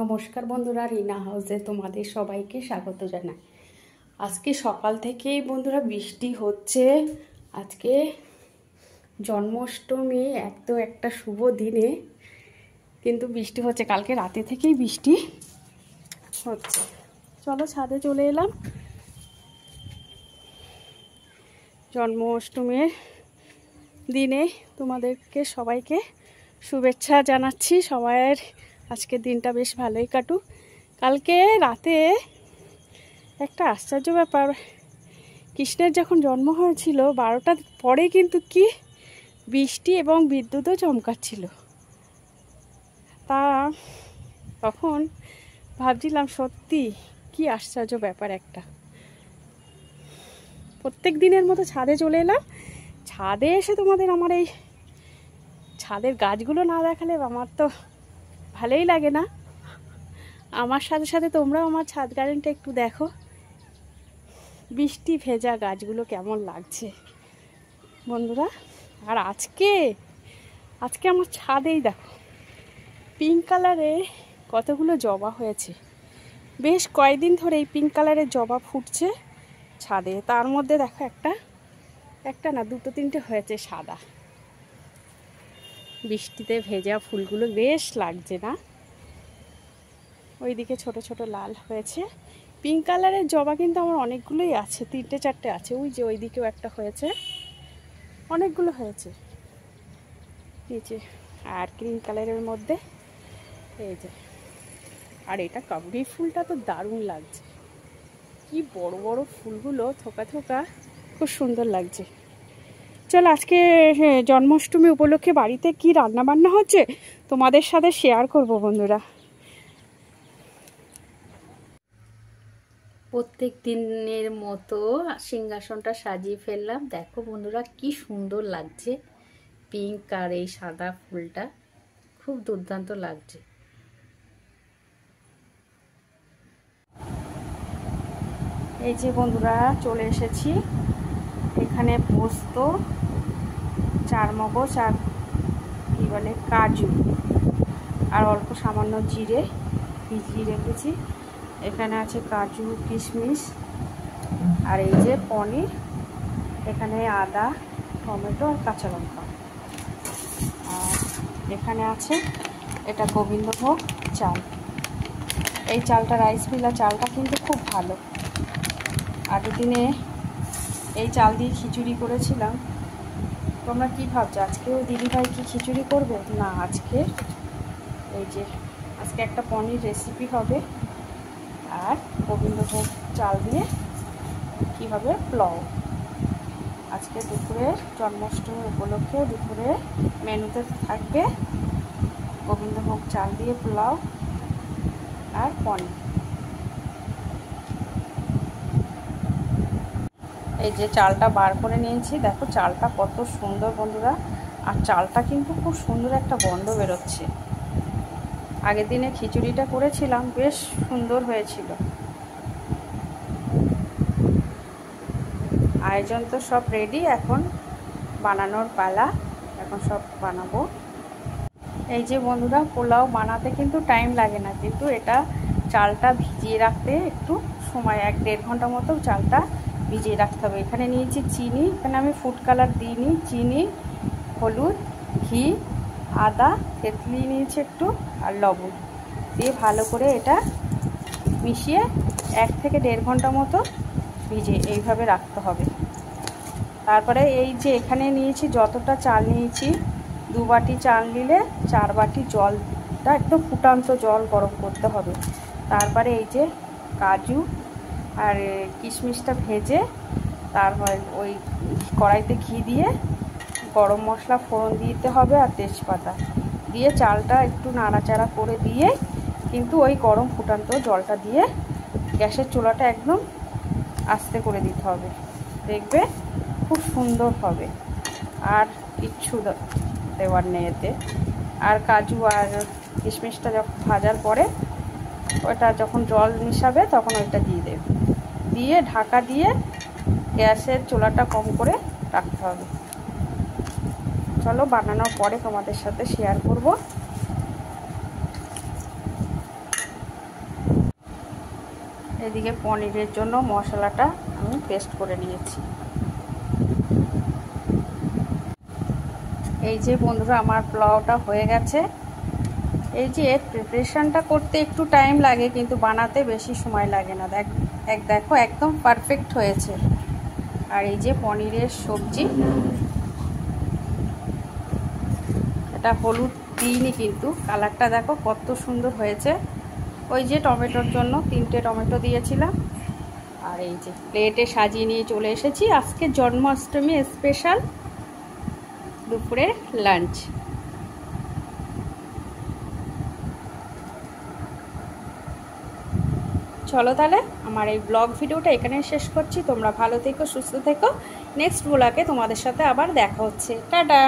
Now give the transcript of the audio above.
নমস্কার বন্ধুরা, রিনা হাউসে তোমাদের সবাইকে স্বাগত জানাই। আজকে সকাল থেকেই বন্ধুরা বৃষ্টি হচ্ছে। আজকে জন্মাষ্টমী, একটা শুভ দিনে কিন্তু বৃষ্টি হচ্ছে। কালকে রাতে থেকেই বৃষ্টি হচ্ছে। চলো ছাদে চলে এলাম। জন্মাষ্টমীর দিনে তোমাদেরকে সবাইকে শুভেচ্ছা জানাচ্ছি। সবাইয়ের আজকের দিনটা বেশ ভালোই কাটুক। কালকে রাতে একটা আশ্চর্য ব্যাপার, কৃষ্ণের যখন জন্ম হয়েছিল 12টার পরে কিন্তু কি বৃষ্টি এবং বিদ্যুৎও চমকাচ্ছিল। তা তখন ভাবছিলাম সত্যি কি আশ্চর্য ব্যাপার একটা। প্রত্যেক দিনের মতো ছাদে চলে এলাম। ছাদে এসে তোমাদের আমার এই ছাদের গাছগুলো না দেখালে আমার তো ভালোই লাগে না। আমার সাথে সাথে তোমরাও আমার ছাদ গার্ডেনটা একটু দেখো, বৃষ্টি ভেজা গাছগুলো কেমন লাগছে বন্ধুরা। আর আজকে আমার ছাদেই দেখো পিঙ্ক কালারের কতগুলো জবা হয়েছে। বেশ কয়েকদিন ধরে এই পিঙ্ক কালারের জবা ফুটছে ছাদে। তার মধ্যে দেখো একটা না দুটো তিনটে হয়েছে সাদা। বৃষ্টিতে ভেজা ফুলগুলো বেশ লাগছে না? ওইদিকে ছোট ছোট লাল হয়েছে। পিঙ্ক কালারের জবা কিন্তু আমার অনেকগুলোই আছে, 3-4টে আছে। ওই যে ওইদিকেও একটা হয়েছে, অনেকগুলো হয়েছে নিচে। আর ক্রিম কালারের মধ্যে এই যে, আর এটা কাবুলি ফুলটা তো দারুণ লাগছে। কি বড় বড় ফুলগুলো, থোকা থোকা, খুব সুন্দর লাগছে। চল আজকে জন্মাষ্টমী উপলক্ষে বাড়িতে কি রান্না বান্না হচ্ছে তোমাদের সাথে শেয়ার করব বন্ধুরা। প্রত্যেক দিনের মতো সিংহাসনটা সাজিয়ে ফেললাম। দেখো বন্ধুরা কি সুন্দর লাগছে। পিঙ্ক আর এই সাদা ফুলটা খুব দুর্দান্ত লাগছে। এই যে বন্ধুরা চলে এসেছি। এখানে পোস্ত, চারমগজ আর কি বলে কাজু আর অল্প সামান্য জিরে ভিজিয়ে রেখেছি। এখানে আছে কাজু, কিশমিশ আর এই যে পনির। এখানে আদা, টমেটো আর কাঁচা লঙ্কা। আর এখানে আছে এটা গোবিন্দভোগ চাল। এই চালটা রাইস মিলা চালটা কিন্তু খুব ভালো। আগের দিনে এই চাল দিয়ে খিচুড়ি করেছিলাম। তোমরা কি ভাবছো আজকেও দিদিভাই কি খিচুড়ি করবে? না, আজকে এই যে আজকে একটা পনির রেসিপি হবে। আর গোবিন্দভোগ চাল দিয়ে কি হবে পোলাও। আজকে দুপুরে জন্মাষ্টমী উপলক্ষে দুপুরে মেনুতে থাকবে গোবিন্দভোগ চাল দিয়ে পোলাও আর পনির। এই যে চালটা বার করে নিয়েছি, দেখো চালটা কত সুন্দর বন্ধুরা। আর চালটা কিন্তু খুব সুন্দর একটা গন্ধ বেরোচ্ছে। আগের দিনে খিচুড়িটা করেছিলাম, বেশ সুন্দর হয়েছিল। আয়োজন তো সব রেডি, এখন বানানোর পালা। এখন সব বানাবো। এই যে বন্ধুরা পোলাও বানাতে কিন্তু টাইম লাগে না, কিন্তু এটা চালটা ভিজিয়ে রাখতে একটু সময়, 1-1.5 ঘন্টা মতো চালটা ভিজিয়ে রাখতে হবে। এখানে নিয়েছি চিনি, এখানে আমি ফুড কালার দিইনি। চিনি, হলুদ, ঘি, আদা, তেঁতুলি নিয়েছি একটু আর লবণ দিয়ে ভালো করে এটা মিশিয়ে 1 থেকে 1.5 ঘন্টা মতো ভিজে এইভাবে রাখতে হবে। তারপরে এই যে এখানে নিয়েছি যতটা চাল নিয়েছি, 2 বাটি চাল নিলে 4 বাটি জলটা একদম ফুটান্ত জল গরম করতে হবে। তারপরে এই যে কাজু আর কিশমিশটা ভেজে তারপর ওই কড়াইতে ঘি দিয়ে গরম মশলা ফোড়ন দিতে হবে আর তেজপাতা দিয়ে চালটা একটু নাড়াচাড়া করে দিয়ে কিন্তু ওই গরম ফুটান্ত জলটা দিয়ে গ্যাসের চুলাটা একদম আস্তে করে দিতে হবে। দেখবে খুব সুন্দর হবে। আর কিচ্ছু দেওয়ার নেই এতে। আর কাজু আর কিশমিশটা যখন ভাজার পরে ওটা যখন জল মিশাবে তখন ওইটা দিয়ে দেবে, দিয়ে ঢাকা দিয়ে গ্যাসের চুলাটা কম করে রাখতে হবে। চলো বানানোর পরে তোমাদের সাথে শেয়ার করব। এদিকে পনিরের জন্য মশলাটা আমি পেস্ট করে নিয়েছি। এই যে বন্ধুরা আমার পোলাওটা হয়ে গেছে। এই যে এর প্রিপারেশনটা করতে একটু টাইম লাগে, কিন্তু বানাতে বেশি সময় লাগে না। দেখো একদম পারফেক্ট হয়েছে। আর এই যে পনিরের সবজি, এটা হলুদ দিইনি কিন্তু কালারটা দেখো কত সুন্দর হয়েছে। ওই যে টমেটোর জন্য 3টে টমেটো দিয়েছিলাম। আর এই যে প্লেটে সাজিয়ে নিয়ে চলে এসেছি আজকে জন্মাষ্টমী স্পেশাল দুপুরের লাঞ্চ। চলো তাহলে আমার এই ব্লগ ভিডিওটা এখানে শেষ করছি। তোমরা ভালো থেকো, সুস্থ থেকো। নেক্সট ব্লগে তোমাদের সাথে আবার দেখা হচ্ছে। টাটা।